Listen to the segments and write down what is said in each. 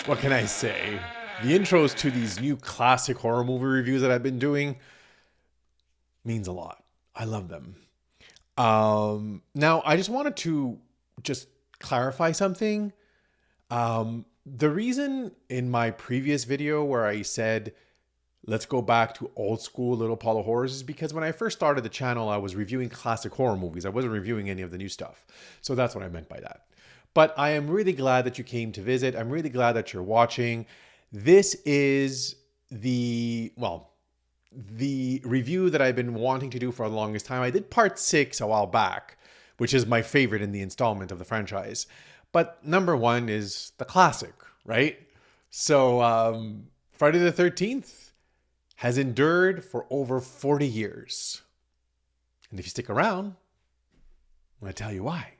What can I say? The intros to these new classic horror movie reviews that I've been doing means a lot. I love them. Now, I just wanted to just clarify something. The reason in my previous video where I said, let's go back to old school Little Apollo horrors is because when I first started the channel, I was reviewing classic horror movies. I wasn't reviewing any of the new stuff. So that's what I meant by that. But I am really glad that you came to visit. I'm really glad that you're watching. This is the review that I've been wanting to do for the longest time. I did part 6 a while back, which is my favorite in the installment of the franchise. But number 1 is the classic, right? So Friday the 13th has endured for over 40 years. And if you stick around, I'm going to tell you why.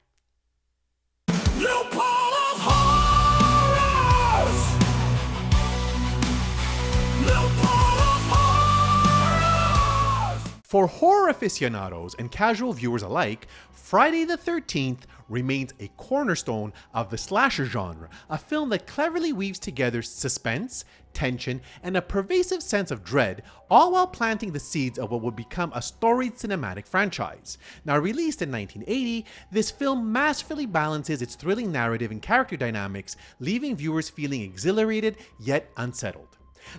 For horror aficionados and casual viewers alike, Friday the 13th remains a cornerstone of the slasher genre, a film that cleverly weaves together suspense, tension, and a pervasive sense of dread, all while planting the seeds of what would become a storied cinematic franchise. Now released in 1980, this film masterfully balances its thrilling narrative and character dynamics, leaving viewers feeling exhilarated yet unsettled.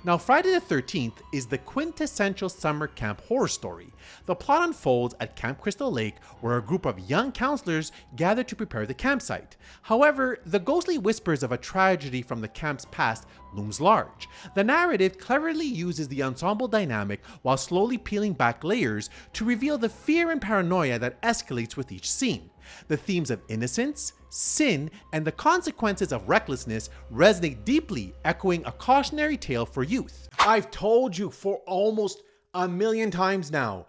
Now, Friday the 13th is the quintessential summer camp horror story. The plot unfolds at Camp Crystal Lake, where a group of young counselors gather to prepare the campsite. However, the ghostly whispers of a tragedy from the camp's past looms large. The narrative cleverly uses the ensemble dynamic while slowly peeling back layers to reveal the fear and paranoia that escalates with each scene. The themes of innocence, sin, and the consequences of recklessness resonate deeply, echoing a cautionary tale for youth. I've told you for almost a million times now,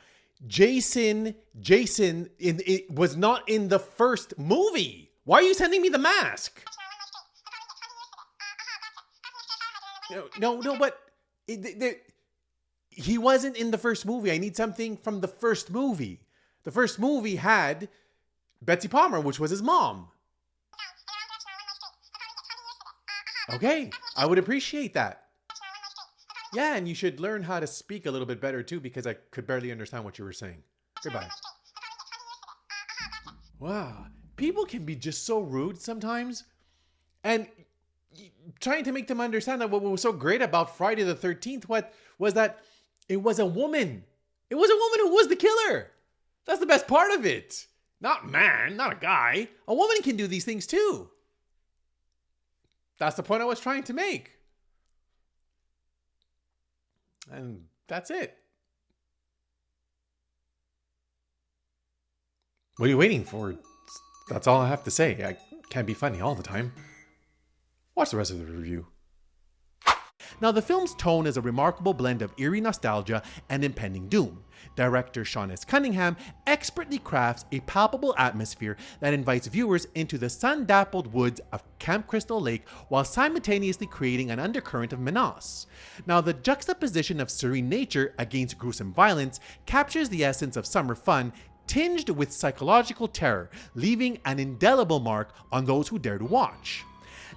Jason was not in the first movie. Why are you sending me the mask? No, but he wasn't in the first movie. I need something from the first movie. The first movie had Betsy Palmer, which was his mom. Okay, I would appreciate that. Yeah, and you should learn how to speak a little bit better too, because I could barely understand what you were saying. Goodbye. Wow, people can be just so rude sometimes. And trying to make them understand that what was so great about Friday the 13th was that it was a woman. It was a woman who was the killer. That's the best part of it. Not man, not a guy. A woman can do these things too. That's the point I was trying to make. And that's it. What are you waiting for? That's all I have to say. I can't be funny all the time. Watch the rest of the review. Now, the film's tone is a remarkable blend of eerie nostalgia and impending doom. Director Sean S. Cunningham expertly crafts a palpable atmosphere that invites viewers into the sun-dappled woods of Camp Crystal Lake while simultaneously creating an undercurrent of menace. Now, the juxtaposition of serene nature against gruesome violence captures the essence of summer fun, tinged with psychological terror, leaving an indelible mark on those who dare to watch.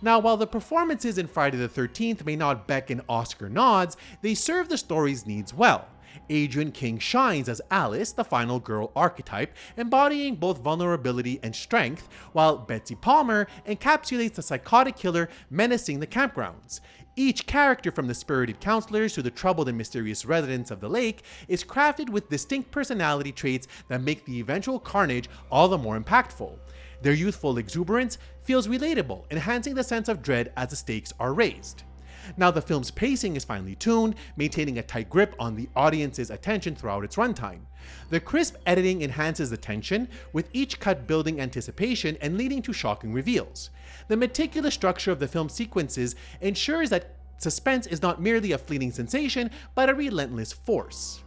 Now, while the performances in Friday the 13th may not beckon Oscar nods, they serve the story's needs well. Adrienne King shines as Alice, the final girl archetype, embodying both vulnerability and strength, while Betsy Palmer encapsulates the psychotic killer menacing the campgrounds. Each character, from the spirited counselors to the troubled and mysterious residents of the lake, is crafted with distinct personality traits that make the eventual carnage all the more impactful. Their youthful exuberance feels relatable, enhancing the sense of dread as the stakes are raised. Now, the film's pacing is finely tuned, maintaining a tight grip on the audience's attention throughout its runtime. The crisp editing enhances the tension, with each cut building anticipation and leading to shocking reveals. The meticulous structure of the film sequences ensures that suspense is not merely a fleeting sensation, but a relentless force.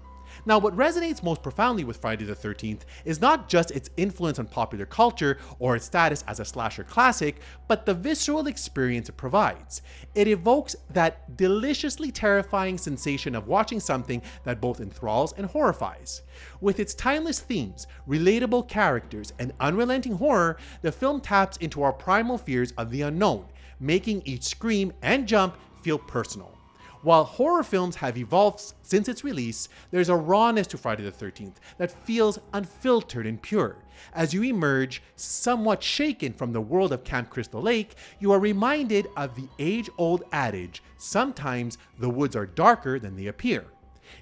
Now, what resonates most profoundly with Friday the 13th is not just its influence on popular culture or its status as a slasher classic, but the visceral experience it provides. It evokes that deliciously terrifying sensation of watching something that both enthralls and horrifies. With its timeless themes, relatable characters, and unrelenting horror, the film taps into our primal fears of the unknown, making each scream and jump feel personal. While horror films have evolved since its release, there's a rawness to Friday the 13th that feels unfiltered and pure. As you emerge, somewhat shaken from the world of Camp Crystal Lake, you are reminded of the age-old adage, sometimes the woods are darker than they appear.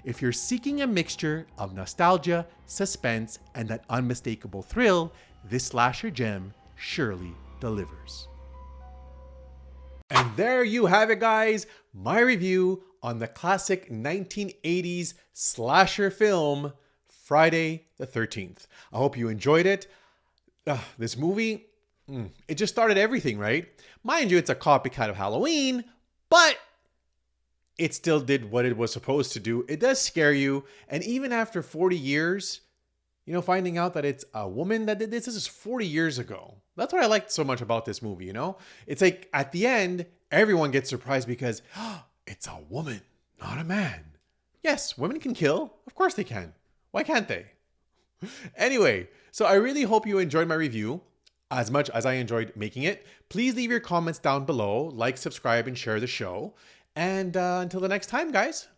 If you're seeking a mixture of nostalgia, suspense, and that unmistakable thrill, this slasher gem surely delivers. And there you have it, guys, my review on the classic 1980s slasher film, Friday the 13th. I hope you enjoyed it. This movie, it just started everything, right? Mind you, it's a copycat of Halloween, but it still did what it was supposed to do. It does scare you, and even after 40 years, finding out that it's a woman that did this is 40 years ago. That's what I liked so much about this movie, It's like, at the end, everyone gets surprised because it's a woman, not a man. Yes, women can kill. Of course they can. Why can't they? Anyway, so I really hope you enjoyed my review as much as I enjoyed making it. Please leave your comments down below, like, subscribe, and share the show. And until the next time, guys,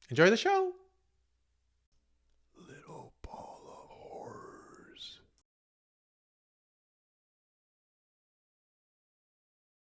enjoy the show.